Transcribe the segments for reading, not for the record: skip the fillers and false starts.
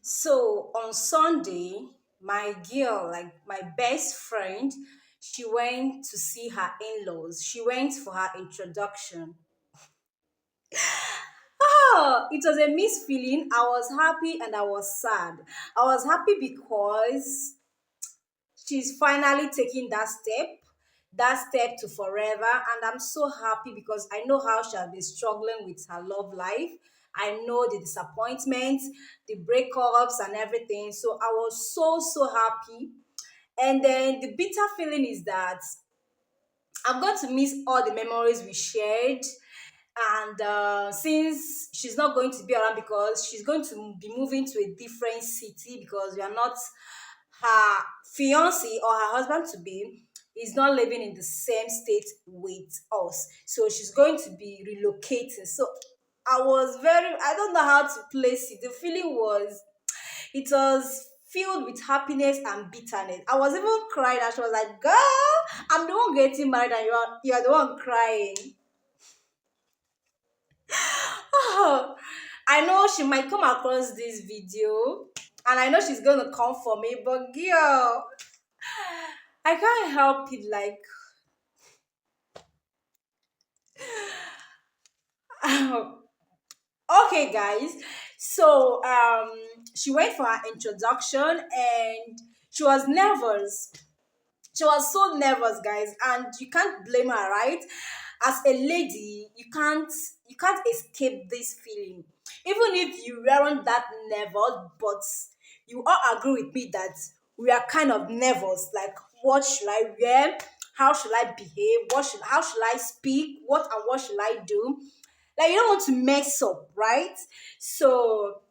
So on Sunday, my girl, like my best friend, she went to see her in-laws. She went for her introduction. Oh, it was a mixed feeling. I was happy and I was sad. I was happy because she's finally taking that step to forever. And I'm so happy because I know how she has been struggling with her love life. I know the disappointments, the breakups, and everything. So I was so, so happy. And then the bitter feeling is that I'm going to miss all the memories we shared. And since she's not going to be around because she's going to be moving to a different city because we are not her fiance or her husband to be is not living in the same state with us. So she's going to be relocating. So I don't know how to place it. The feeling it was filled with happiness and bitterness. I was even crying and she was like, girl, I'm the one getting married and you're the one crying. Oh, I know she might come across this video and I know she's gonna come for me, but girl, I can't help it. Like, okay, guys. So, she went for her introduction and she was nervous. She was so nervous, guys, and you can't blame her, right? As a lady, you can't escape this feeling. Even if you weren't that nervous, but you all agree with me that we are kind of nervous. Like, what should I wear? How should I behave? How should I speak? What and what should I do? Like, you don't want to mess up, right? So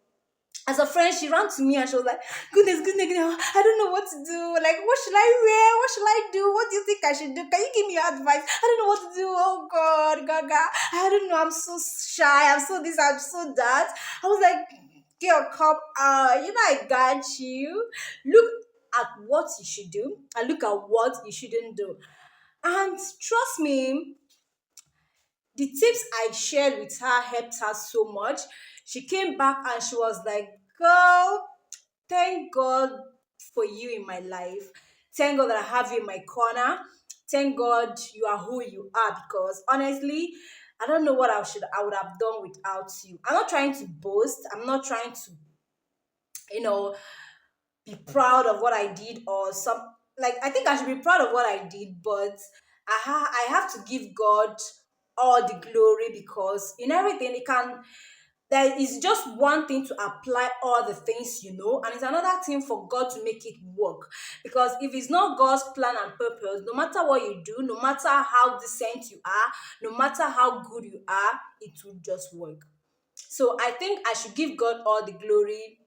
as a friend, she ran to me and she was like, goodness, I don't know what to do. Like, what should I wear? What should I do? What do you think I should do? Can you give me your advice? I don't know what to do. Oh God, Gaga. I don't know. I'm so shy. I'm so this, I'm so that. I was like, girl, come on. I got you. Look at what you should do and look at what you shouldn't do. And trust me, the tips I shared with her helped her so much. She came back and she was like, girl, thank God for you in my life. Thank God that I have you in my corner. Thank God you are who you are because honestly, I don't know what I would have done without you. I'm not trying to boast. I'm not trying to, you know, be proud of what I did or some like I think I should be proud of what I did, but I have to give God all the glory because in everything it can there is just one thing to apply all the things and it's another thing for God to make it work. Because if it's not God's plan and purpose, no matter what you do, no matter how decent you are, no matter how good you are, it will just work. So I think I should give God all the glory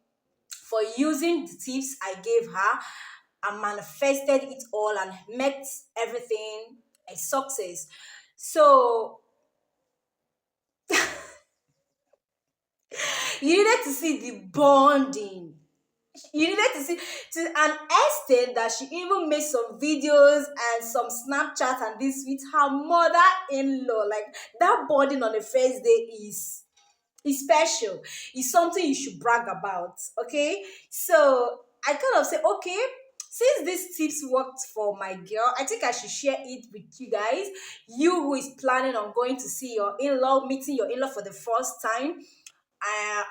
for using the tips I gave her and manifested it all and met everything a success. So you needed to see the bonding. You needed to see to an extent that she even made some videos and some Snapchat and this with her mother-in-law. Like that bonding on the first day is special. It's something you should brag about. Okay. So I kind of say, okay, since these tips worked for my girl, I think I should share it with you guys. You who is planning on going to see your in-law, meeting your in-law for the first time,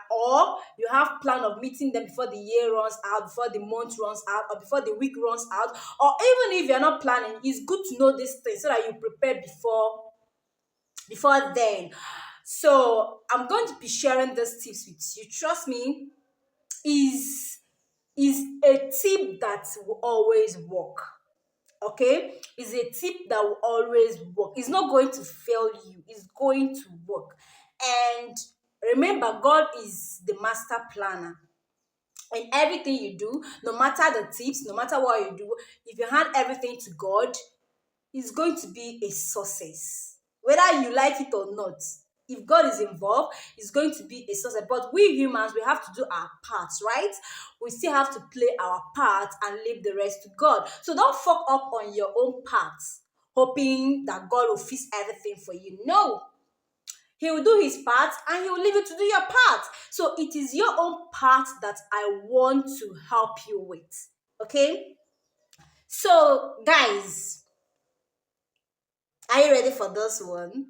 or you have plan of meeting them before the year runs out, before the month runs out, or before the week runs out, or even if you're not planning, it's good to know this thing so that you prepare before then. So I'm going to be sharing these tips with you. Trust me, is is a tip that will always work. Okay, is a tip that will always work. It's not going to fail you. It's going to work. And remember, God is the master planner. In everything you do, no matter the tips, no matter what you do, if you hand everything to God, it's going to be a success. Whether you like it or not, if God is involved, it's going to be a success. But we humans, we have to do our parts, right? We still have to play our part and leave the rest to God. So don't fuck up on your own parts, hoping that God will fix everything for you. No, He will do his part and he will leave you to do your part. So it is your own part that I want to help you with. Okay? So, guys, are you ready for this one?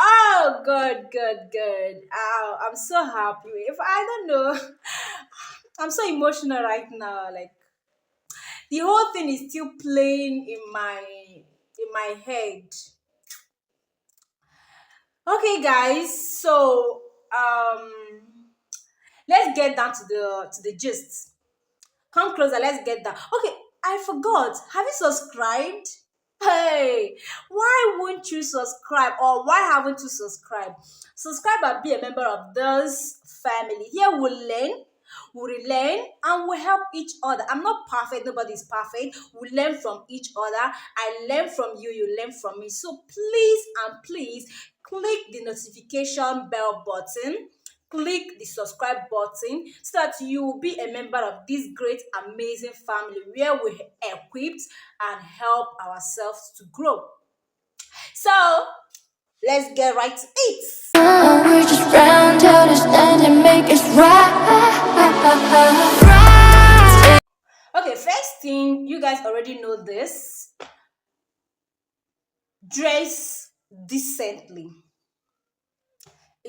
Oh, good, good, good. Oh, I'm so happy. If I don't know, I'm so emotional right now. Like the whole thing is still playing in my head. Okay, guys. So let's get down to the gist. Come closer, let's get that. Okay, I forgot. Have you subscribed? Hey, why won't you subscribe, or why haven't you subscribed? Subscribe and be a member of this family. Here we'll learn, we'll relearn, and we'll help each other. I'm not perfect, nobody's perfect. We learn from each other. I learn from you, you learn from me. So please and please click the notification bell button, click the subscribe button so that you will be a member of this great, amazing family where we equipped and help ourselves to grow. So let's get right to it. We just round out and stand and make us right. Okay, first thing, you guys already know this. Dress decently.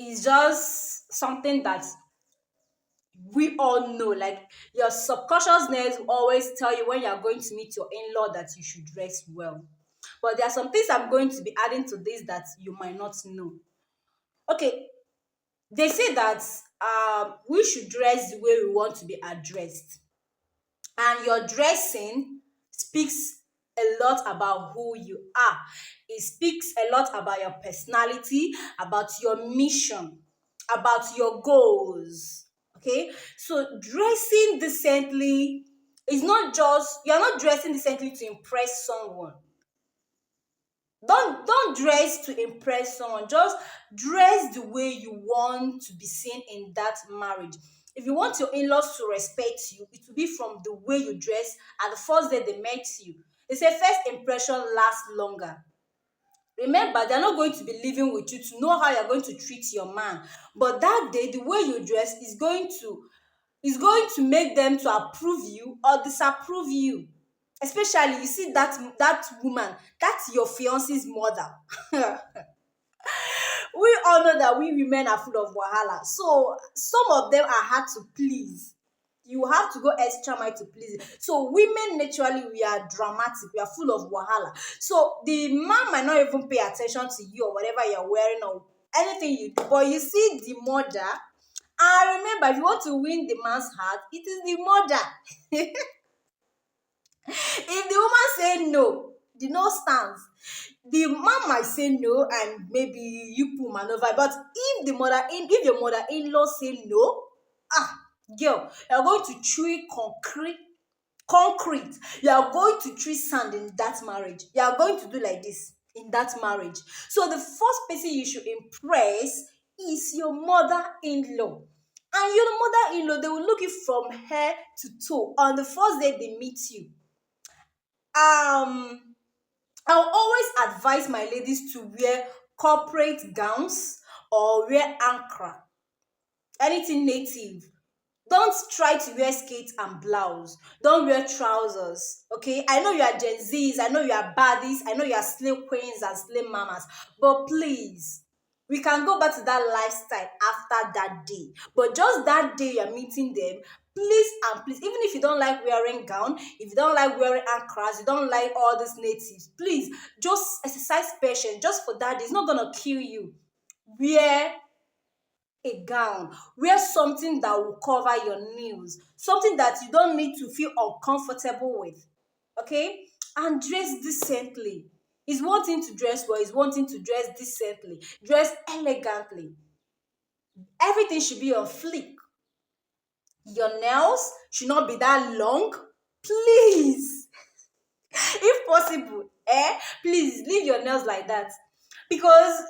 It's just something that we all know, like your subconsciousness will always tell you when you're going to meet your in-law that you should dress well. But there are some things I'm going to be adding to this that you might not know. Okay, they say that we should dress the way we want to be addressed, and your dressing speaks a lot about who you are. It speaks a lot about your personality, about your mission, about your goals. Okay, so dressing decently is not just, you're not dressing decently to impress someone. Don't dress to impress someone. Just dress the way you want to be seen in that marriage. If you want your in-laws to respect you, it will be from the way you dress at the first day they met you. They say first impression lasts longer. Remember, they're not going to be living with you to know how you're going to treat your man. But that day, the way you dress is going to make them to approve you or disapprove you. Especially, you see that woman, that's your fiance's mother. We all know that we women are full of wahala. So some of them are hard to please. You have to go extra mile to please. So women naturally, we are dramatic, we are full of wahala. So the man might not even pay attention to you or whatever you're wearing or anything you do. But you see the mother, and remember, if you want to win the man's heart, it is the mother. If the woman say no, the no stands. The man might say no, and maybe you pull maneuver. But if your mother-in-law say no, girl, you're going to chew it concrete. You are going to treat sand in that marriage. You are going to do like this in that marriage. So the first person you should impress is your mother-in-law. And your mother-in-law, they will look you from head to toe on the first day they meet you. um I'll always advise my ladies to wear corporate gowns or wear ankara, anything native. Don't try to wear skate and blouse. Don't wear trousers. Okay, I know you are Gen Z's, I know you are baddies, I know you are slim queens and slim mamas, but please, we can go back to that lifestyle after that day. But just that day you're meeting them, please and please, even if you don't like wearing gown, if you don't like wearing ankaras, you don't like all these natives, please just exercise patience just for that day. It's not gonna kill you. Wear a gown, wear something that will cover your nails, something that you don't need to feel uncomfortable with. Okay, and dress decently. It's one thing to dress well, it's one thing to dress decently, dress elegantly. Everything should be on fleek. Your nails should not be that long, please. If possible, please leave your nails like that. Because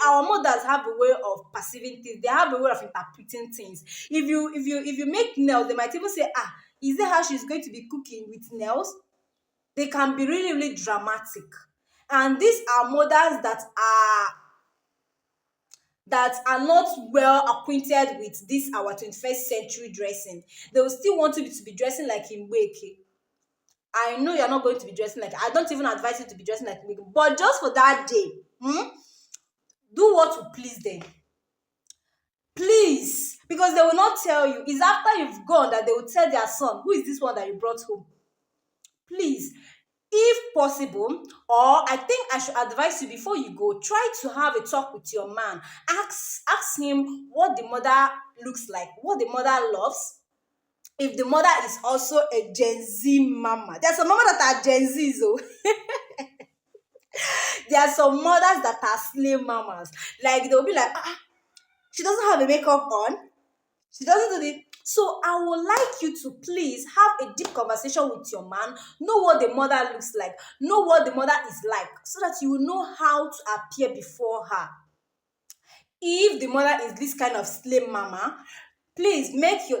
our mothers have a way of perceiving things, they have a way of interpreting things. If you make nails, they might even say, is that how she's going to be cooking with nails? They can be really, really dramatic. And these are mothers that are not well acquainted with this our 21st century dressing. They will still want you to be dressing like in Wake. I know you're not going to be dressing like, I don't even advise you to be dressing like Wake, but just for that day, do what will please them. Please, because they will not tell you. It's after you've gone that they will tell their son, who is this one that you brought home? Please, if possible, or I think I should advise you before you go, try to have a talk with your man. Ask him what the mother looks like, what the mother loves. If the mother is also a Gen Z mama, there's some mama that are Gen Zs, oh. There are some mothers that are slave mamas. Like they'll be like, she doesn't have a makeup on. She doesn't do the. So I would like you to please have a deep conversation with your man. Know what the mother looks like. Know what the mother is like, so that you will know how to appear before her. If the mother is this kind of slave mama, please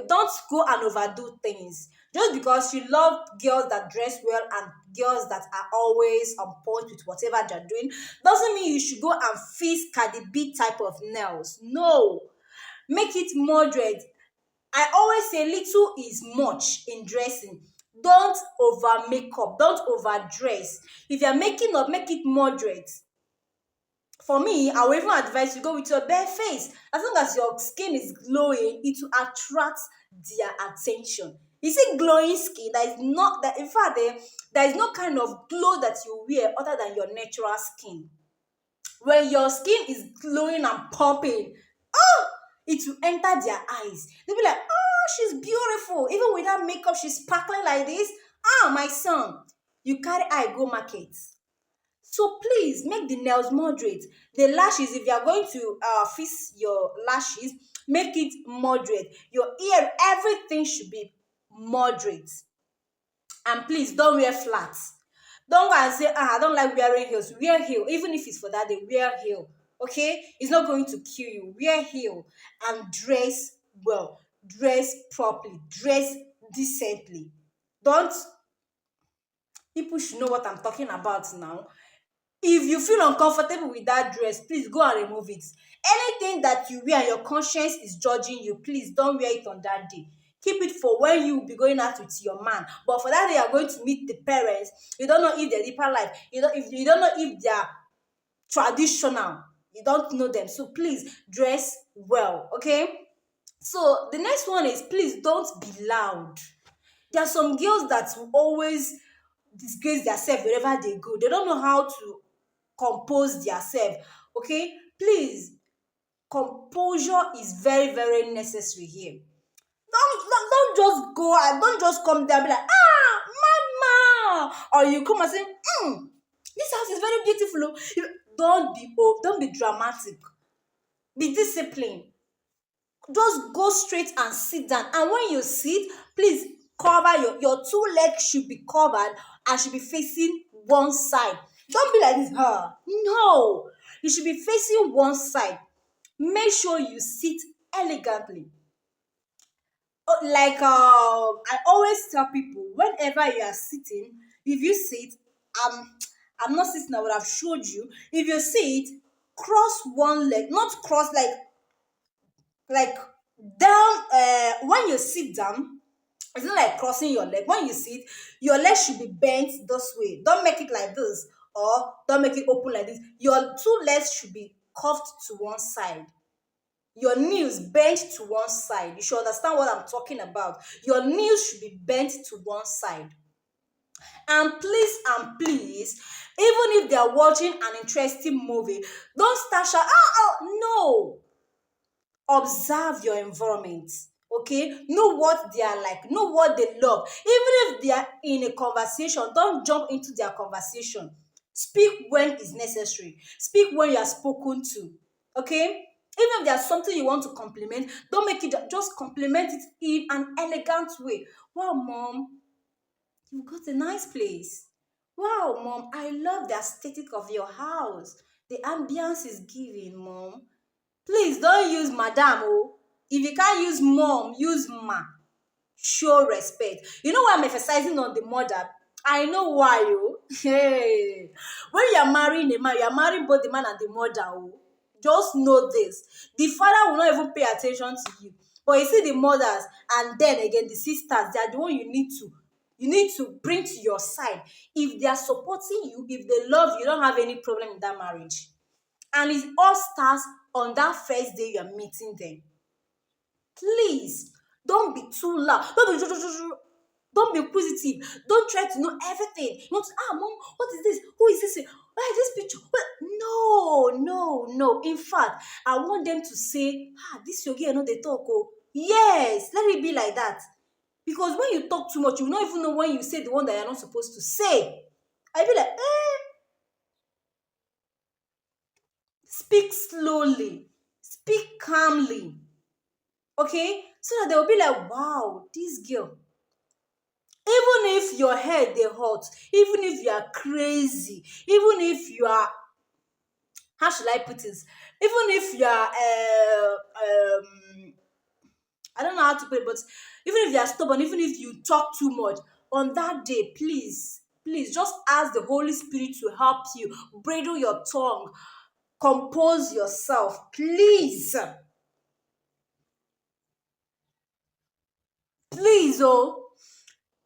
don't go and overdo things. Just because you love girls that dress well and girls that are always on point with whatever they're doing, doesn't mean you should go and fix Cardi B type of nails. No. Make it moderate. I always say little is much in dressing. Don't over makeup. Don't overdress. If you're making up, make it moderate. For me, I will even advise you go with your bare face. As long as your skin is glowing, it will attract their attention. You see, glowing skin, that is not that. In fact, there is no kind of glow that you wear other than your natural skin. When your skin is glowing and popping, oh, it will enter their eyes. They'll be like, oh, she's beautiful. Even without makeup, she's sparkling like this. Ah, my son, you carry eye go market. So please make the nails moderate. The lashes, if you are going to fix your lashes, make it moderate. Your ear, everything should be moderate. And please don't wear flats. Don't go and say, I don't like wearing heels. Wear heel. Even if it's for that day, wear heel. Okay? It's not going to kill you. Wear heel and dress well. Dress properly. Dress decently. Don't. People should know what I'm talking about now. If you feel uncomfortable with that dress, please go and remove it. Anything that you wear and your conscience is judging you, please don't wear it on that day. Keep it for when you will be going out with your man. But for that day, you're going to meet the parents. You don't know if they're deeper life. You don't know if they're traditional. You don't know them. So please dress well, okay? So the next one is, please don't be loud. There are some girls that will always disgrace themselves wherever they go. They don't know how to compose themselves. Okay, please, composure is very, very necessary here. Don't just go and don't just come there and be like, mama, or you come and say, this house is very beautiful. Don't be dramatic. Be disciplined. Just go straight and sit down. And when you sit, please cover your two legs should be covered and should be facing one side. Don't be like this, No, you should be facing one side. Make sure you sit elegantly. Like I always tell people, whenever you are sitting, if you sit, I'm not sitting, I would have showed you. If you sit, cross one leg, not cross like down. When you sit down, it's not like crossing your leg. When you sit, your leg should be bent this way. Don't make it like this, or don't make it open like this. Your two legs should be curved to one side. Your knees bent to one side. You should understand what I'm talking about. Your knees should be bent to one side. And please, even if they are watching an interesting movie, don't start shouting, no. Observe your environment. Okay, know what they are like, know what they love. Even if they are in a conversation, don't jump into their conversation. Speak when is necessary. Speak when you are spoken to. Okay, even if there's something you want to compliment, don't make it, just compliment it in an elegant way. Wow, mom, you got a nice place. Wow, mom, I love the aesthetic of your house. The ambience is giving, mom. Please don't use madam. Oh. If you can't use mom, use ma. Show respect. You know why I'm emphasizing on the mother? I know why. Oh. Hey, when you are marrying a man, you are marrying both the man and the mother. Oh. Just know this. The father will not even pay attention to you. But you see the mothers and then again the sisters, they are the one you need to bring to your side. If they are supporting you, if they love you, you don't have any problem in that marriage. And it all starts on that first day you are meeting them. Please don't be too loud. Don't be inquisitive. Don't try to know everything. You want to, mom, what is this? Who is this? Why is this picture? No, no, no. In fact, I want them to say, this your girl, no, they talk. Oh, yes, let it be like that. Because when you talk too much, you will not even know when you say the one that you're not supposed to say. I be like, speak slowly, speak calmly. Okay? So that they'll be like, wow, this girl. Even if your head they hot, even if you are crazy, even if you are, how should I put this? Even if you are I don't know how to put it, but even if you are stubborn, even if you talk too much, on that day, please just ask the Holy Spirit to help you. Bridle your tongue, compose yourself. Please. Please, oh.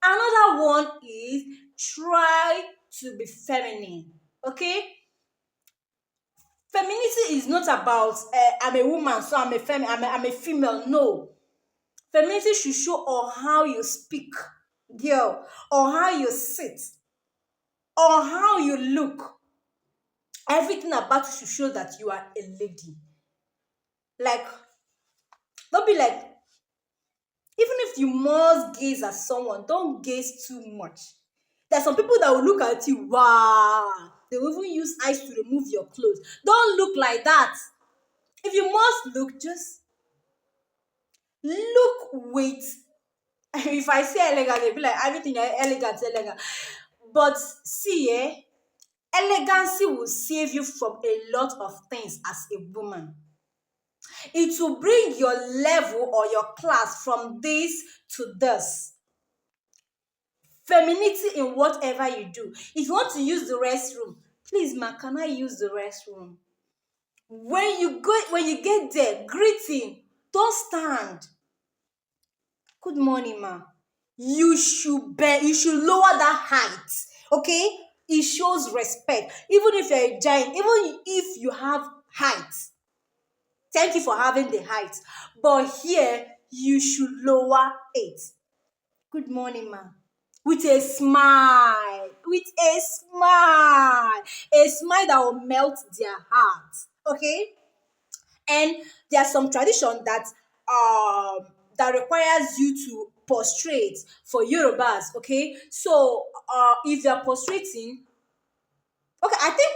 Another one is try to be feminine. Okay? Femininity is not about I'm a woman, so I'm a female. No. Femininity should show on how you speak, girl, or how you sit, or how you look. Everything about you should show that you are a lady. Like, don't be like, even if you must gaze at someone, don't gaze too much. There's some people that will look at you, wow. They will even use eyes to remove your clothes. Don't look like that. If you must look, just look with. If I say elegant, they'll be like everything elegant, elegant. But see, elegancy will save you from a lot of things as a woman. It will bring your level or your class from this to this. Femininity in whatever you do. If you want to use the restroom, please, ma, can I use the restroom? When you get there, greeting. Don't stand. Good morning, ma. You should lower that height. Okay? It shows respect. Even if you're a giant, even if you have height. Thank you for having the height. But here, you should lower it. Good morning, ma. With a smile. With a smile. A smile that will melt their heart. Okay? And there's some tradition that requires you to prostrate for Yorubas. Okay? So if you're prostrating, okay, I think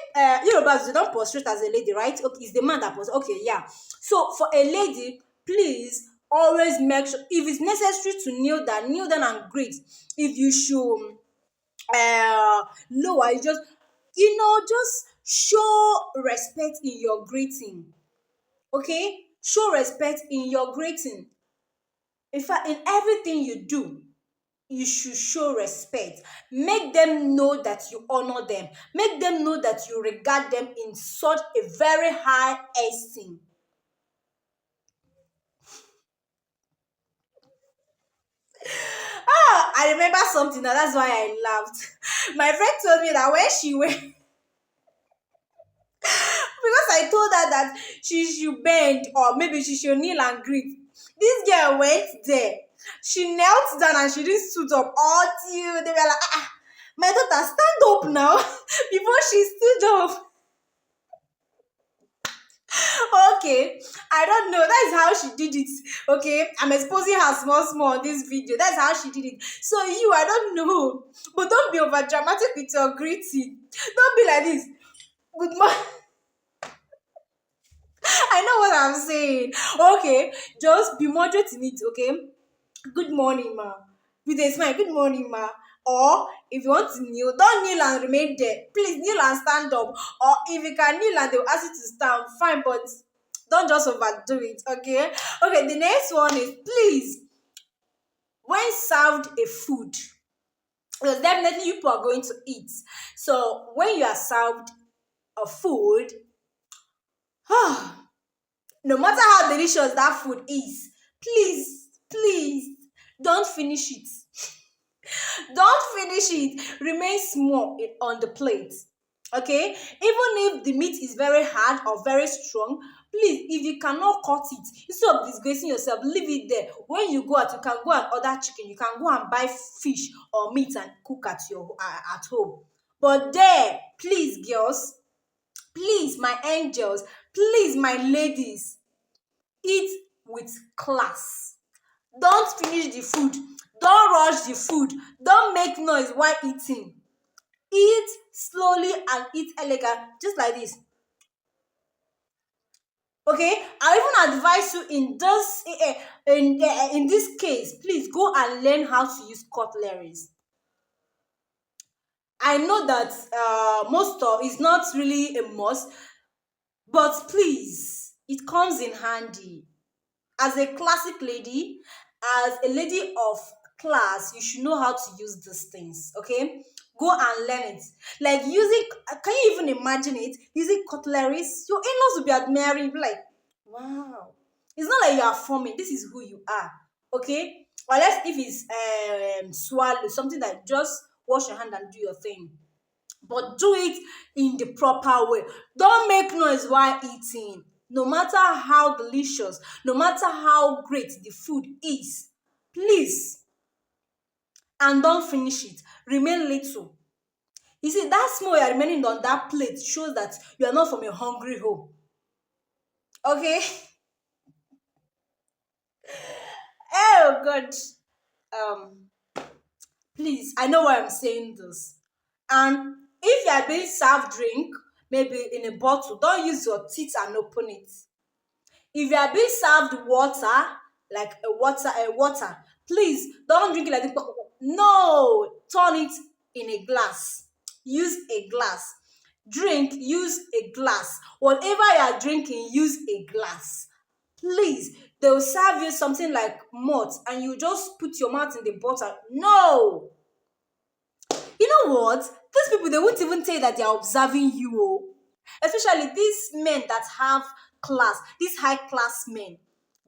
Yorubas, they don't prostrate as a lady, right? Okay, it's the man that prostrates. Okay, yeah. So for a lady, please always make sure, if it's necessary to kneel down and greet. If you should lower, just show respect in your greeting. Okay, show respect in your greeting. In fact, in everything you do, you should show respect. Make them know that you honor them. Make them know that you regard them in such a very high esteem. I remember something now. That's why I laughed. My friend told me that when she went, because I told her that she should bend or maybe she should kneel and greet. This girl went there. She knelt down and she didn't stood up until they were like, my daughter, stand up now. Before she stood up. Okay, I don't know. That is how she did it. Okay, I'm exposing her small, small on this video. That's how she did it. So I don't know, but don't be over dramatic with your greeting. Don't be like this. Good morning. I know what I'm saying. Okay, just be moderate in it. Okay, good morning, ma. With a smile. Good morning, ma. Or if you want to kneel, don't kneel and remain there. Please kneel and stand up. Or if you can kneel and they will ask you to stand, fine, but don't just overdo it. Okay. Okay. The next one is, please, when served a food, because definitely you people are going to eat. So when you are served a food, no matter how delicious that food is, please don't finish it. Don't finish it. Remain small on the plate. Okay? Even if the meat is very hard or very strong, please, if you cannot cut it, instead of disgracing yourself, leave it there. When you go out, you can go and order chicken. You can go and buy fish or meat and cook at home. But there, please, girls, please, my angels, please, my ladies, eat with class. Don't finish the food. Don't rush the food. Don't make noise while eating. Eat slowly and eat elegant, just like this. Okay, I even advise you in this case, please go and learn how to use cutleries. I know that most of it's not really a must, but please, it comes in handy. As a classic lady, as a lady of class, you should know how to use these things. Okay, go and learn it. Like using, can you even imagine it? Using cutleries, your in-laws will be admiring, be like, wow. It's not like you are forming. This is who you are. Okay, unless if it's swallow something that just wash your hand and do your thing, but do it in the proper way. Don't make noise while eating. No matter how delicious, no matter how great the food is, please, and don't finish it. Remain little. You see, that small you are remaining on that plate shows that you are not from a hungry home. Okay? Oh, God. Um, please, I know why I'm saying this. And if you are being served drink, maybe in a bottle, don't use your teeth and open it. If you are being served water, like a water, please don't drink it like this. No, turn it in a glass. Use a glass. Drink, use a glass. Whatever you are drinking, use a glass. Please, they will serve you something like malt and you just put your mouth in the bottle. No! You know what? These people, they won't even tell you that they are observing you. Oh. Especially these men that have class, these high class men,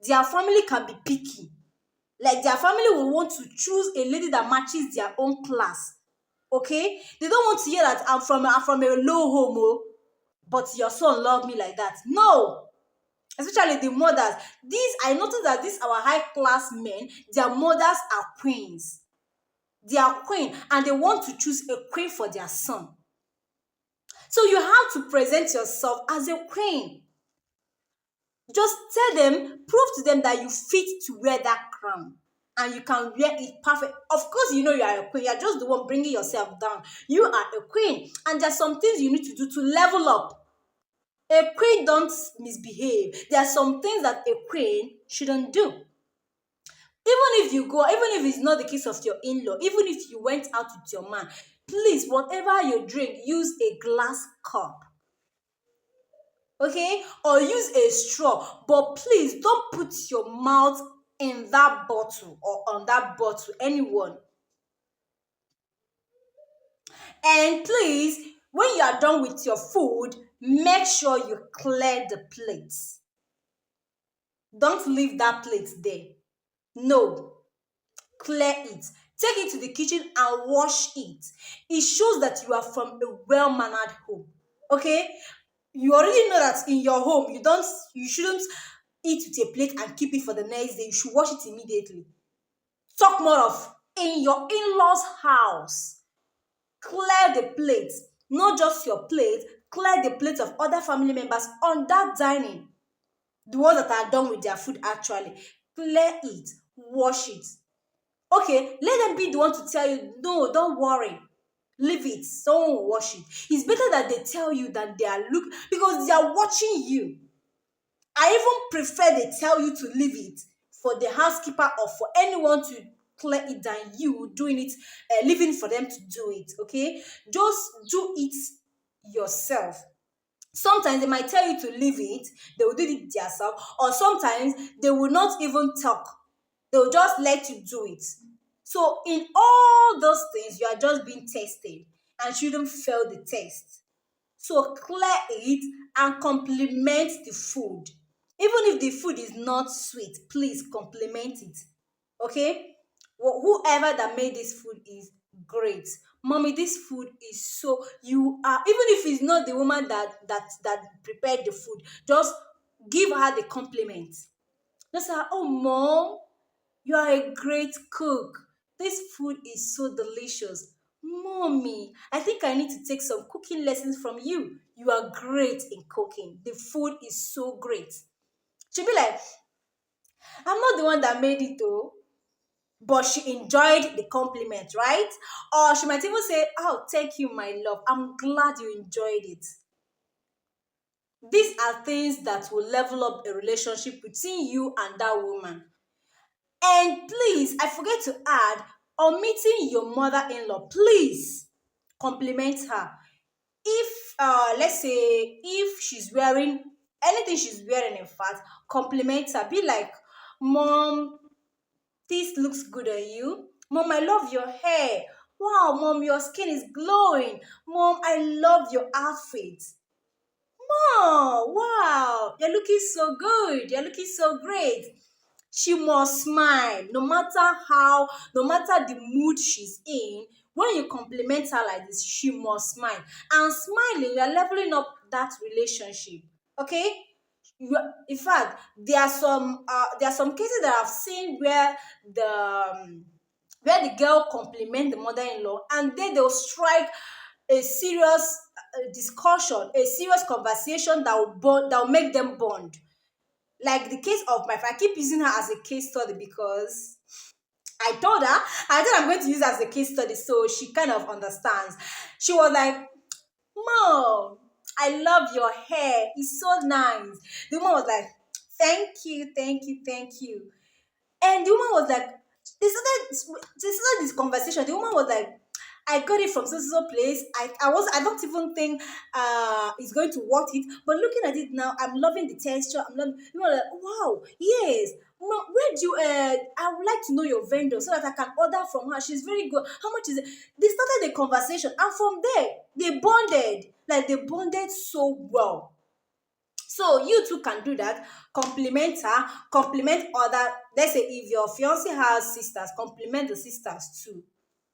their family can be picky. Like their family will want to choose a lady that matches their own class. Okay? They don't want to hear that I'm from a low home, oh, but your son love me like that. No! Especially the mothers. These I noticed that these our high class men, their mothers are queens. They are queen and they want to choose a queen for their son. So you have to present yourself as a queen. Just tell them, prove to them that you fit to wear that crown and you can wear it perfect. Of course, you know you are a queen. You're just the one bringing yourself down. You are a queen, and there's some things you need to do to level up. A queen don't misbehave. There are some things that a queen shouldn't do. Even if you go, even if it's not the case of your in-law, even if you went out with your man, please, whatever you drink, use a glass cup. Okay? Or use a straw. But please don't put your mouth in that bottle or on that bottle, anyone. And please, when you are done with your food, make sure you clear the plates. Don't leave that plate there. No. Clear it. Take it to the kitchen and wash it. It shows that you are from a well-mannered home. Okay? You already know that in your home you shouldn't eat with a plate and keep it for the next day. You should wash it immediately. Talk more of in your in-laws house. Clear the plate. Not just your plate, clear the plates of other family members on that dining. The ones that are done with their food actually. Clear it. Wash it. Okay, let them be the one to tell you, no, don't worry. Leave it. Someone will wash it. It's better that they tell you than they are looking because they are watching you. I even prefer they tell you to leave it for the housekeeper or for anyone to clear it than you doing it, leaving for them to do it. Okay, just do it yourself. Sometimes they might tell you to leave it, they will do it themselves, or sometimes they will not even talk. They will just let you do it. So in all those things, you are just being tested and shouldn't fail the test. So clear it and complement the food. Even if the food is not sweet, please complement it. Okay? Whoever that made this food is great. Mommy, this food is so you are, even if it's not the woman that prepared the food, just give her the compliment. Just say, oh mom, you are a great cook. This food is so delicious. Mommy, I think I need to take some cooking lessons from you. You are great in cooking. The food is so great. She'll be like, I'm not the one that made it though, but she enjoyed the compliment, right? Or she might even say, oh, thank you, my love. I'm glad you enjoyed it. These are things that will level up a relationship between you and that woman. And please, I forget to add, on meeting your mother-in-law, please compliment her. If let's say if she's wearing anything she's wearing, in fact, compliment her. Be like, Mom, this looks good on you. Mom, I love your hair. Wow, Mom, your skin is glowing. Mom, I love your outfit. Oh, wow, you're looking so good. You're looking so great. She must smile no matter how, no matter the mood she's in. When you compliment her like this, she must smile. And smiling, you're leveling up that relationship. Okay? In fact, there are some cases that I've seen where the girl compliment the mother-in-law and then they'll strike a serious discussion, a serious conversation that will make them bond. Like the case of my friend, I keep using her as a case study because I told her I'm going to use her as a case study so she kind of understands. She was like, Mom, I love your hair. It's so nice. The woman was like, thank you, thank you, thank you. And the woman was like, they started this conversation. The woman was like, I got it from so place. I don't even think it's going to worth it. But looking at it now, I'm loving the texture. I'm loving, you know, like, wow, yes. Mom, where do you I would like to know your vendor so that I can order from her. She's very good. How much is it? They started the conversation and from there they bonded. Like they bonded so well. So you too can do that. Compliment her, compliment other. Let's say if your fiance has sisters, compliment the sisters too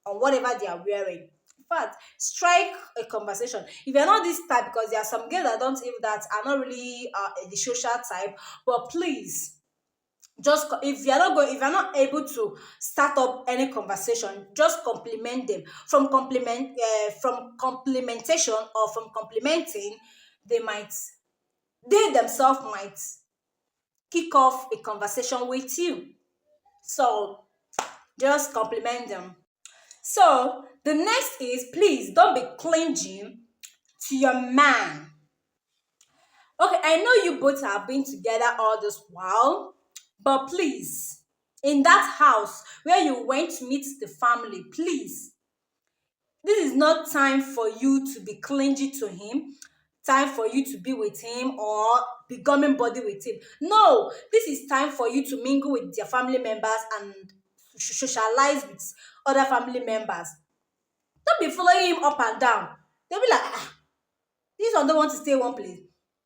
on whatever they are wearing. In fact, strike a conversation. If you're not this type, because there are some girls that don't even that are not really the social type, but please just if you're not going if you're not able to start up any conversation, just compliment them. From complimentation or from complimenting, they might they themselves might kick off a conversation with you. So just compliment them. So the next is, please don't be clingy to your man. Okay, I know you both have been together all this while, but please, in that house where you went to meet the family, please, this is not time for you to be clingy to him, time for you to be with him or be gumming body with him. No, this is time for you to mingle with your family members and socialize with other family members. Don't be following him up and down. They'll be like, this one don't want to stay one place.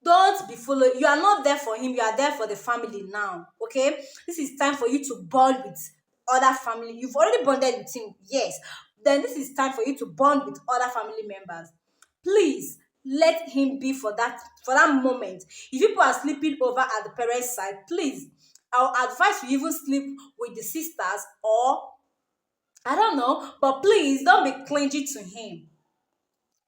Don't be following. You are not there for him. You are there for the family now. Okay? This is time for you to bond with other family. You've already bonded with him. Yes. Then this is time for you to bond with other family members. Please let him be for that moment. If people are sleeping over at the parents' side, please, I'll advise you even sleep with the sisters or I don't know, but please don't be clingy to him.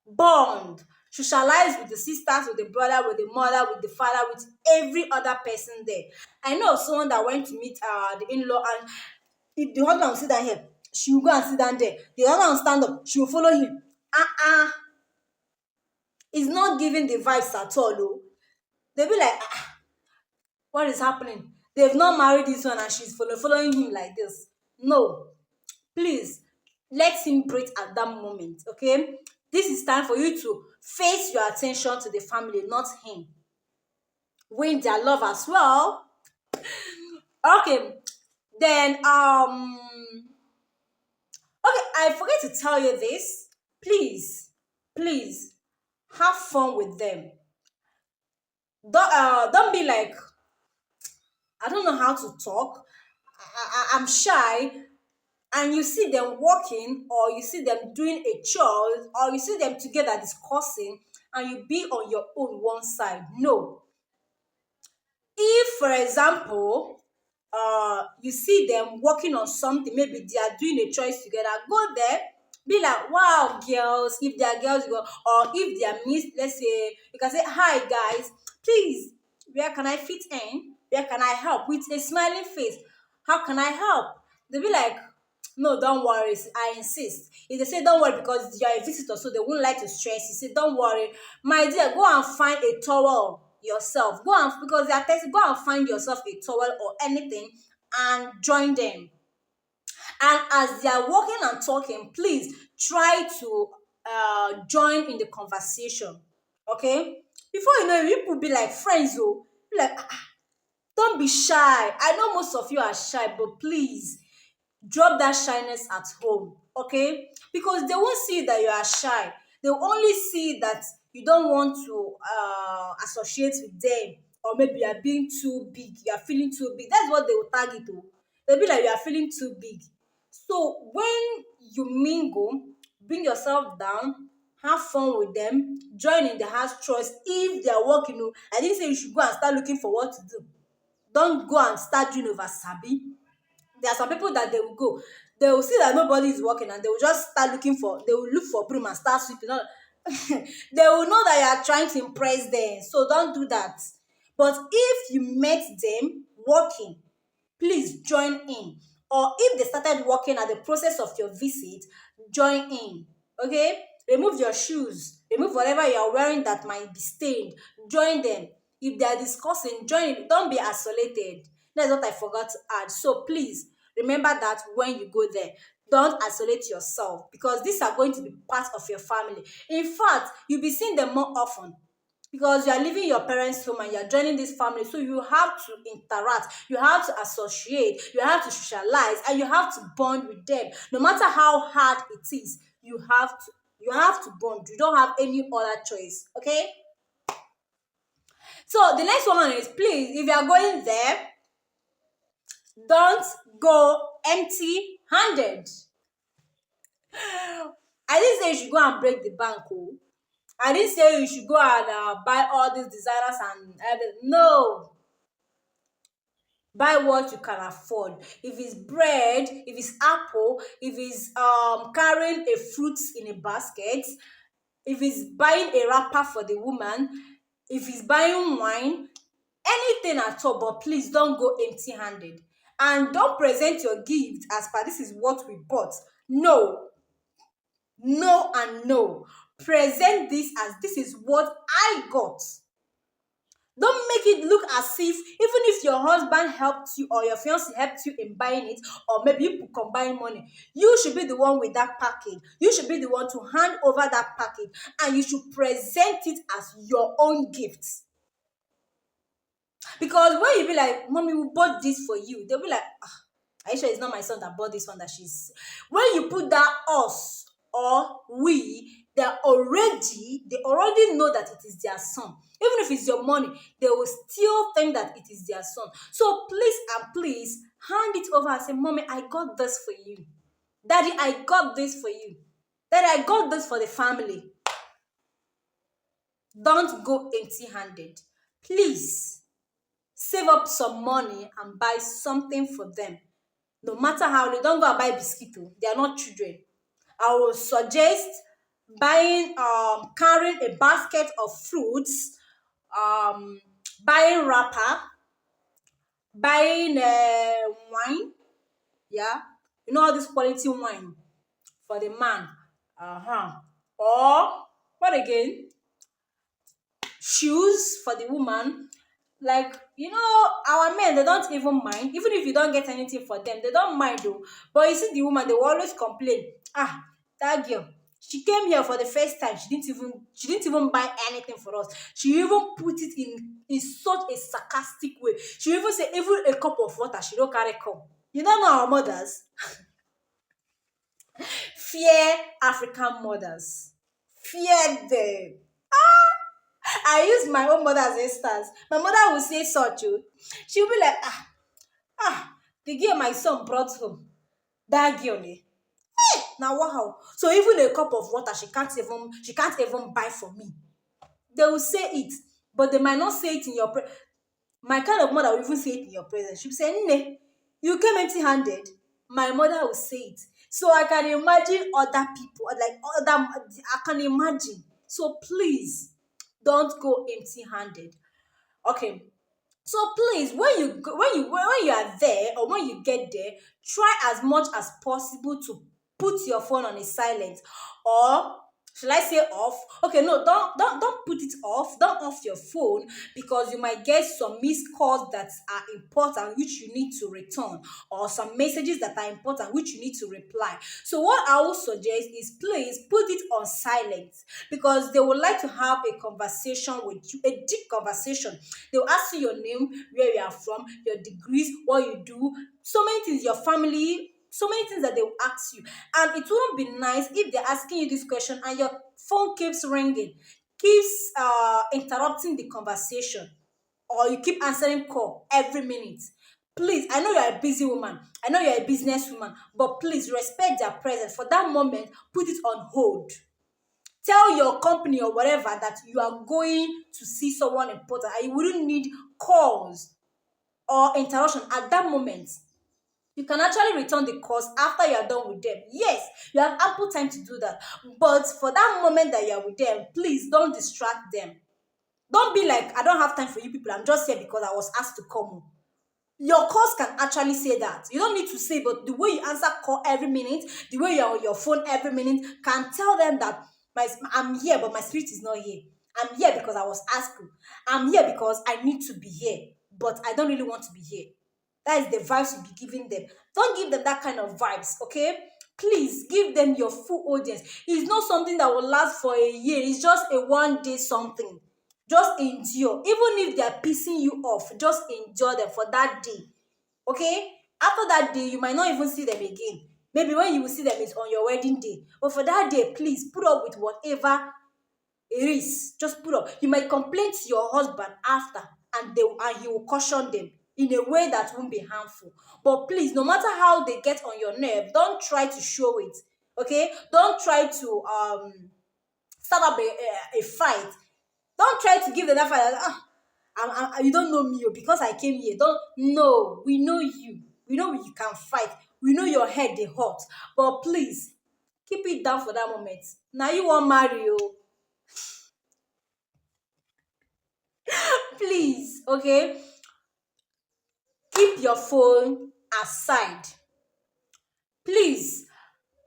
Bond, socialize with the sisters, with the brother, with the mother, with the father, with every other person there. I know of someone that went to meet the in-law and if the husband will sit down here, she will go and sit down there. The husband will stand up, she will follow him. It's not giving the vibes at all. Oh. They'll be like, what is happening? They've not married this one and she's following him like this. No, please let him breathe at that moment. Okay, this is time for you to face your attention to the family, not him. Win their love as well. Okay, then I forget to tell you this. Please, please have fun with them. Don't be like, I don't know how to talk. I'm shy, and you see them walking, or you see them doing a chore, or you see them together discussing, and you be on your own one side. No. If, for example, you see them working on something, maybe they are doing a choice together, go there, be like, wow, girls, if they are girls, you go, or if they are miss, let's say, you can say, hi, guys, please, where can I fit in? Where can I help? With a smiling face, how can I help? They'll be like, no, don't worry. I insist. If they say don't worry because you're a visitor, so they wouldn't like to stress you, say, don't worry. My dear, go and find a towel yourself. Go and, because they are testing, go and find yourself a towel or anything and join them. And as they are walking and talking, please try to join in the conversation. Okay? Before you know it, you could be like friends, oh. Be like, don't be shy. I know most of you are shy, but please drop that shyness at home, okay? Because they won't see that you are shy. They will only see that you don't want to associate with them, or maybe you are being too big, you are feeling too big. That's what they will target to. They'll be like, you are feeling too big. So when you mingle, bring yourself down, have fun with them, join in the house chores. If they are working, I didn't say you should go and start looking for what to do. Don't go and start doing over sabi. There are some people that they will see that nobody is working, and they will just start looking for, they will look for broom and start sweeping. They will know that you are trying to impress them, so don't do that. But if you met them working, please join in. Or if they started working at the process of your visit, join in. Okay? Remove your shoes, remove whatever you are wearing that might be stained, join them. If they are discussing, join it. Don't be isolated. That's what I forgot to add. So please remember that when you go there, don't isolate yourself, because these are going to be part of your family. In fact, you'll be seeing them more often, because you are leaving your parents' home and you are joining this family. So you have to interact, you have to associate, you have to socialize, and you have to bond with them. No matter how hard it is, you have to bond. You don't have any other choice. Okay? So the next one is, please, if you are going there, don't go empty handed. I didn't say you should go and break the bank. Oh. I didn't say you should go and buy all these designers and everything. No. Buy what you can afford. If it's bread, if it's apple, if it's carrying a fruit in a basket, if it's buying a wrapper for the woman, if it's buying wine, anything at all, but please don't go empty-handed. And don't present your gift as per this is what we bought. No. No and no. Present this as this is what I got. Don't make it look as if, even if your husband helped you or your fiancé helped you in buying it, or maybe you combine money, you should be the one with that package. You should be the one to hand over that package, and you should present it as your own gift. Because when you be like, mommy, we bought this for you, they'll be like, are you sure it's not my son that bought this one that she's. When you put that us or we, they already know that it is their son. Even if it's your money, they will still think that it is their son. So please and please hand it over and say, mommy, I got this for you. Daddy, I got this for you. Daddy, I got this for the family. Don't go empty-handed. Please save up some money and buy something for them. No matter how, they don't go and buy biscuit. They are not children. I will suggest buying carrying a basket of fruits, buying wrapper, buying wine. Yeah, you know all this quality wine for the man. Or what again? Shoes for the woman. Like, our men, they don't even mind. Even if you don't get anything for them, they don't mind though. But you see the woman, they will always complain. That girl, she came here for the first time. She didn't even buy anything for us. She even put it in such a sarcastic way. She even say even a cup of water she don't carry come. You don't know our mothers. Fear African mothers. Fear them. I use my own mother as instance. My mother will say such. Oh. She'll be like, the girl my son brought home. That girl, eh? Now wow. So even a cup of water, she can't even buy for me. They will say it, but they might not say it in your my kind of mother will even say it in your presence. She'll say, "Nne, you came empty-handed." My mother will say it. So I can imagine other people, like other. I can imagine. So please, don't go empty-handed. Okay. So please, when you are there or when you get there, try as much as possible to put your phone on a silent, or should I say off? Okay, no, don't put it off. Don't off your phone because you might get some missed calls that are important which you need to return, or some messages that are important which you need to reply. So what I would suggest is please put it on silent because they would like to have a conversation with you, a deep conversation. They'll ask you your name, where you are from, your degrees, what you do, so many things, your family, so many things that they will ask you. And it wouldn't be nice if they're asking you this question and your phone keeps ringing, keeps interrupting the conversation, or you keep answering call every minute. Please, I know you're a busy woman, I know you're a business woman, but please respect their presence. For that moment, put it on hold. Tell your company or whatever that you are going to see someone important and you wouldn't need calls or interruption at that moment. You can actually return the calls after you are done with them. Yes, you have ample time to do that. But for that moment that you are with them, please don't distract them. Don't be like, I don't have time for you people. I'm just here because I was asked to come. Your calls can actually say that. You don't need to say, but the way you answer call every minute, the way you're on your phone every minute, can tell them that I'm here, but my spirit is not here. I'm here because I was asked to. I'm here because I need to be here, but I don't really want to be here. That is the vibes you be giving them. Don't give them that kind of vibes, okay? Please give them your full audience. It's not something that will last for a year. It's just a one day something. Just endure. Even if they are pissing you off, just endure them for that day. Okay? After that day, you might not even see them again. Maybe when you will see them is on your wedding day. But for that day, please put up with whatever it is. Just put up. You might complain to your husband after, and he will caution them in a way that won't be harmful. But please, no matter how they get on your nerve, don't try to show it. Okay? Don't try to start up a fight. Don't try to give them that fight. You don't know me because I came here. Don't no, we know you. We know you can fight. We know your head they hot. But please keep it down for that moment. Now you want marry you. Please, okay? Keep your phone aside. Please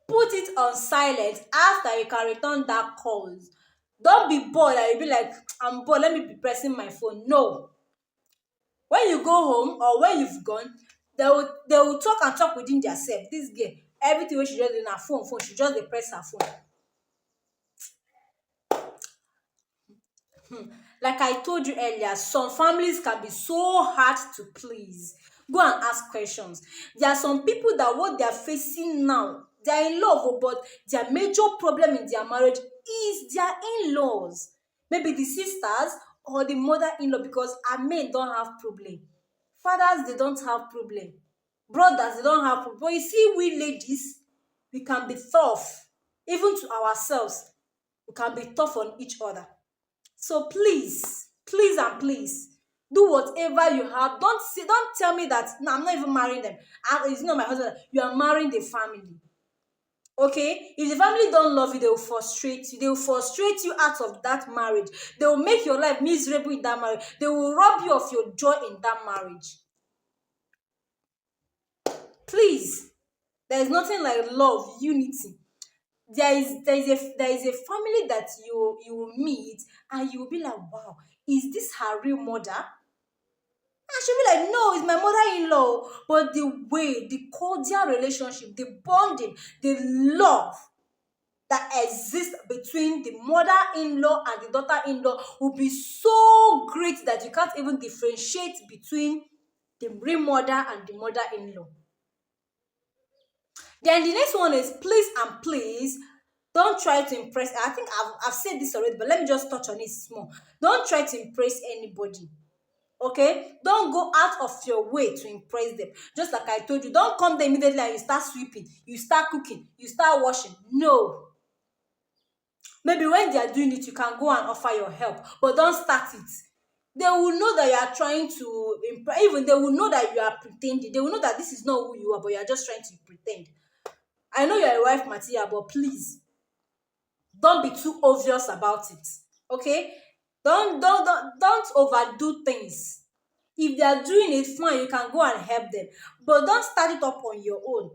put it on silent after you can return that calls. Don't be bored and you be like, I'm bored, let me be pressing my phone. No. When you go home or when you've gone, they will talk and talk within themselves. This girl, everything wey she just do na phone, she just dey press her phone. Like I told you earlier, some families can be so hard to please. Go and ask questions. There are some people that what they are facing now, they are in love, but their major problem in their marriage is their in-laws. Maybe the sisters or the mother-in-law, because our men don't have problem. Fathers, they don't have problem. Brothers, they don't have problem. But you see, we ladies, we can be tough. Even to ourselves, we can be tough on each other. So please, please and please, do whatever you have. Don't tell me that no, I'm not even marrying them. It's not my husband. You are marrying the family. Okay? If the family don't love you, they will frustrate you. They will frustrate you out of that marriage. They will make your life miserable in that marriage. They will rob you of your joy in that marriage. Please, there is nothing like love, unity. There is a family that you will meet and you will be like, wow, is this her real mother? And she'll be like, no, it's my mother-in-law. But the way, the cordial relationship, the bonding, the love that exists between the mother-in-law and the daughter-in-law will be so great that you can't even differentiate between the real mother and the mother-in-law. Then the next one is please and please don't try to impress. I think I've said this already, but let me just touch on it small. Don't try to impress anybody. Okay, don't go out of your way to impress them. Just like I told you, don't come there immediately and you start sweeping, you start cooking, you start washing. No, maybe when they are doing it you can go and offer your help, but don't start it. They will know that you are trying to impress. Even they will know that you are pretending. They will know that this is not who you are, but you are just trying to pretend. I know you're a wife material, but please don't be too obvious about it. Okay, don't overdo things. If they are doing it fine, you can go and help them, but don't start it up on your own.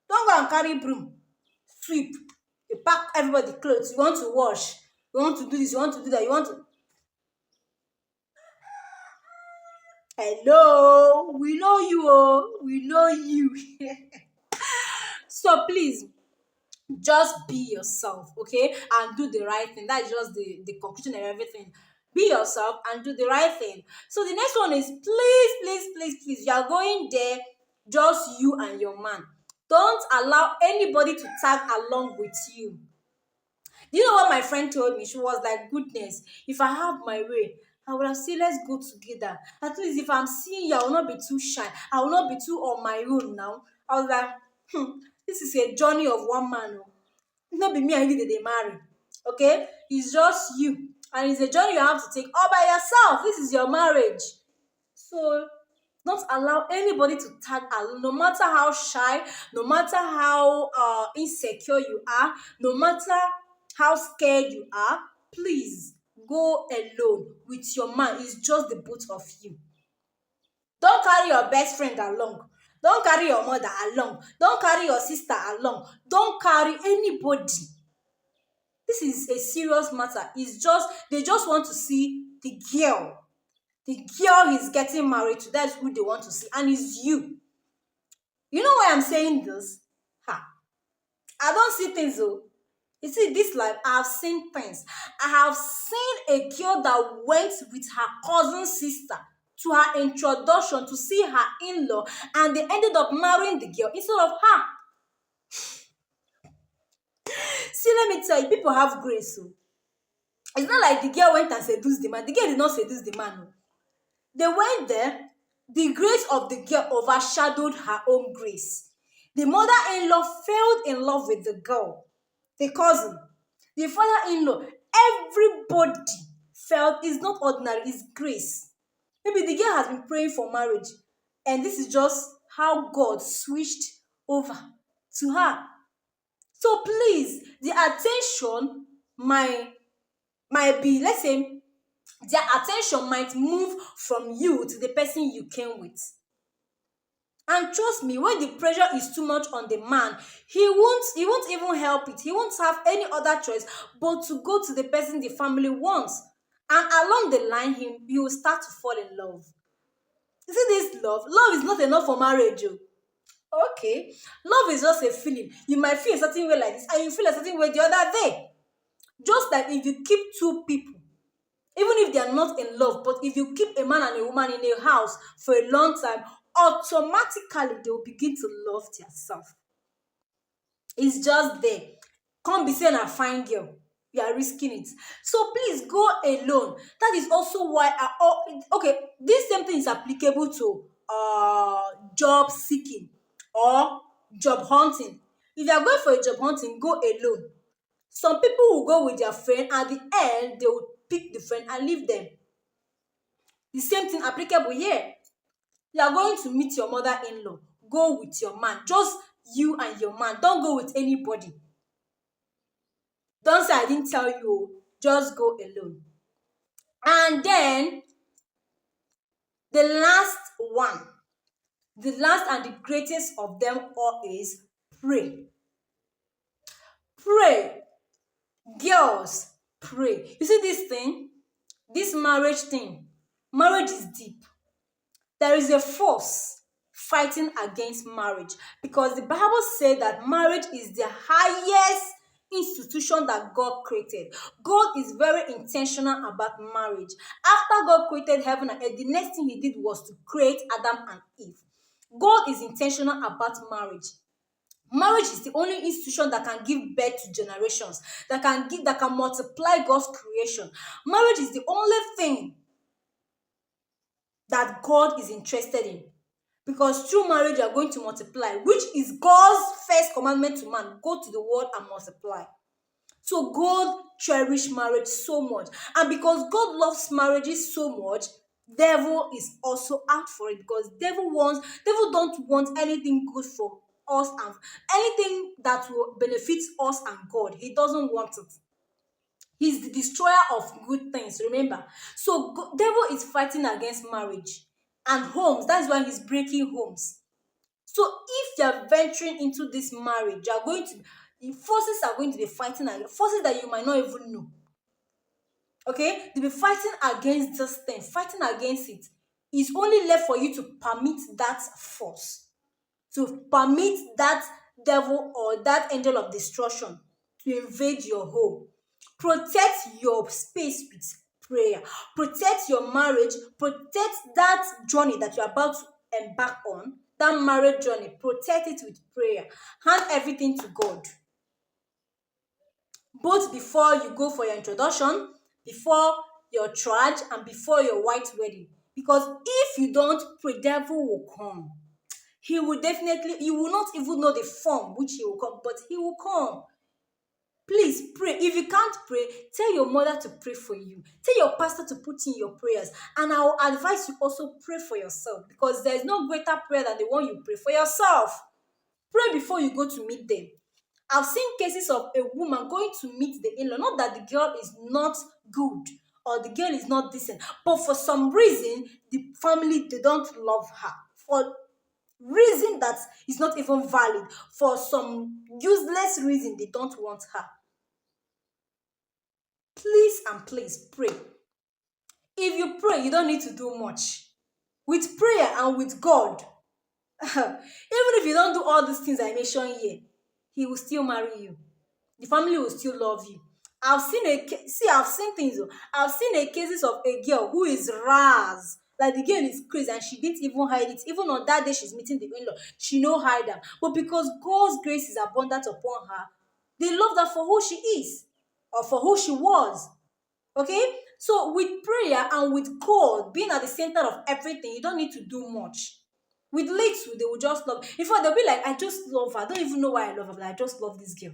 Don't go and carry broom, sweep, you pack everybody clothes, you want to wash, you want to do this, you want to do that, you want to. Hello, we know you, oh, we know you. So please just be yourself, okay, and do the right thing. That's just the conclusion of everything. Be yourself and do the right thing. So the next one is please, please, please, please, you are going there, just you and your man. Don't allow anybody to tag along with you. Do you know what my friend told me? She was like, goodness, if I have my way, I would have said, let's go together. At least if I'm seeing you, I will not be too shy. I will not be too on my own now. I was like, this is a journey of one man. Oh. Not be me and you that they marry. Okay? It's just you. And it's a journey you have to take all by yourself. This is your marriage. So don't allow anybody to tag along, no matter how shy, no matter how insecure you are, no matter how scared you are. Please go alone with your man. It's just the both of you. Don't carry your best friend along. Don't carry your mother along. Don't carry your sister along. Don't carry anybody. This is a serious matter. It's just they just want to see the girl. The girl he's getting married to. That's who they want to see. And it's you. You know why I'm saying this? Ha. I don't see things though. You see, this life, I have seen things. I have seen a girl that went with her cousin sister to her introduction to see her in-law, and they ended up marrying the girl instead of her. See, let me tell you, people have grace. So it's not like the girl went and seduced the man. The girl did not seduce the man. No. They went there. The grace of the girl overshadowed her own grace. The mother-in-law fell in love with the girl, the cousin, the father-in-law. Everybody felt it's not ordinary, it's grace. Maybe the girl has been praying for marriage, and this is just how God switched over to her. So please, the attention might be, let's say, their attention might move from you to the person you came with. And trust me, when the pressure is too much on the man, he won't even help it. He won't have any other choice but to go to the person the family wants. And along the line, he will start to fall in love. You see this love? Love is not enough for marriage. Oh. Okay. Love is just a feeling. You might feel a certain way like this, and you feel a certain way the other day. Just like if you keep two people, even if they are not in love, but if you keep a man and a woman in a house for a long time, automatically they will begin to love themselves. It's just there. Come be saying a fine girl. You are risking it. So please go alone. That is also why okay, this same thing is applicable to job seeking or job hunting. If you are going for a job hunting, go alone. Some people will go with their friend, at the end they will pick the friend and leave them. The same thing applicable here. You are going to meet your mother-in-law. Go with your man. Just you and your man. Don't go with anybody. Don't say I didn't tell you. Just go alone. And then the last one, the last and the greatest of them all is pray. Pray. Girls, pray. You see this thing? This marriage thing. Marriage is deep. There is a force fighting against marriage because the Bible said that marriage is the highest institution that God created. God is very intentional about marriage. After God created heaven and earth, the next thing he did was to create Adam and Eve. God is intentional about marriage. Marriage is the only institution that can give birth to generations, that can multiply God's creation. Marriage is the only thing that God is interested in. Because through marriage, you are going to multiply, which is God's first commandment to man: go to the world and multiply. So God cherished marriage so much. And because God loves marriages so much, devil is also out for it, because devil don't want anything good for us, and anything that will benefit us and God. He doesn't want it. He's the destroyer of good things, remember. So devil is fighting against marriage and homes. That's why he's breaking homes. So if you're venturing into this marriage, you're going to the forces are going to be fighting against forces that you might not even know. Okay? They'll be fighting against this thing, fighting against it. It's only left for you to permit that force, to permit that devil or that angel of destruction to invade your home. Protect your space with prayer. Protect your marriage. Protect that journey that you're about to embark on, that marriage journey. Protect it with prayer. Hand everything to God. Both before you go for your introduction, before your traj, and before your white wedding. Because if you don't pray, devil will come. He will definitely, you will not even know the form which he will come, but he will come. Please pray. If you can't pray, tell your mother to pray for you. Tell your pastor to put in your prayers. And I will advise you also pray for yourself, because there is no greater prayer than the one you pray for yourself. Pray before you go to meet them. I've seen cases of a woman going to meet the in-law. Not that the girl is not good or the girl is not decent, but for some reason, the family, they don't love her. For reason that is not even valid. For some useless reason, they don't want her. Please and please pray. If you pray, you don't need to do much. With prayer and with God, even if you don't do all these things I mentioned here, he will still marry you. The family will still love you. I've seen things. I've seen a cases of a girl who is ras. Like, the girl is crazy and she didn't even hide it. Even on that day she's meeting the in-law, she no hide them. But because God's grace is abundant upon her, they love her for who she is or for who she was. Okay? So with prayer and with God being at the center of everything, you don't need to do much. With little, they will just love. In fact, they'll be like, I just love her. I don't even know why I love her, but I just love this girl.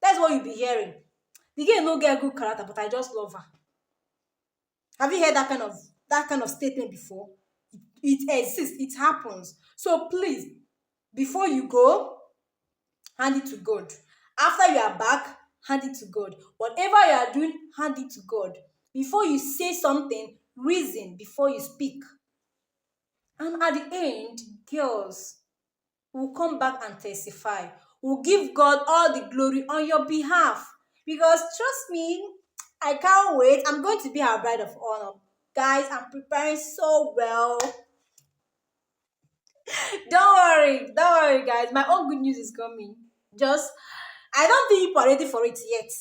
That's what you'll be hearing. The girl no get good character, but I just love her. Have you heard that kind of statement before? It exists. It happens. So please, before you go, hand it to God. After you are back, hand it to God. Whatever you are doing, hand it to God. Before you say something, reason before you speak. And at the end, girls will come back and testify. Will give God all the glory on your behalf. Because trust me, I can't wait. I'm going to be her bride of honor. Guys, I'm preparing so well. Don't worry, guys. My own good news is coming. Just, I don't think people are ready for it yet.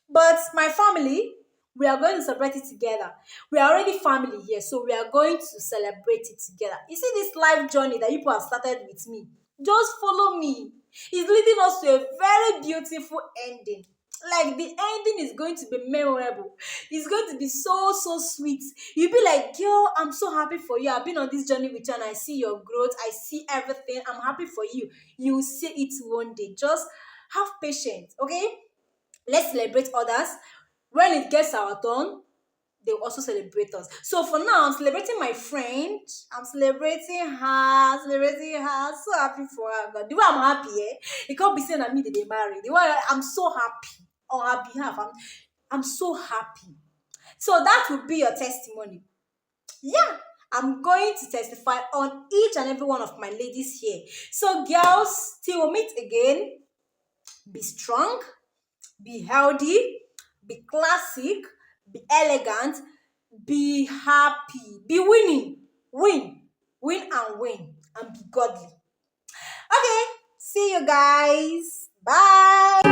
But my family, we are going to celebrate it together. We are already family here, so we are going to celebrate it together. You see this life journey that people have started with me? Just follow me. It's leading us to a very beautiful ending. Like, the ending is going to be memorable. It's going to be so, so sweet. You'll be like, girl, I'm so happy for you. I've been on this journey with you and I see your growth. I see everything. I'm happy for you. You will see it one day. Just have patience, okay? Let's celebrate others. When it gets our turn, they will also celebrate us. So for now, I'm celebrating my friend. I'm celebrating her. So happy for her. God, the way I'm happy, it can't be saying that me that they married. The way I'm so happy on her behalf. I'm so happy. So that will be your testimony. Yeah, I'm going to testify on each and every one of my ladies here. So girls, till we meet again, be strong, be healthy, be classic, be elegant, be happy, be winning, win and win, and be godly. Okay, see you guys. Bye.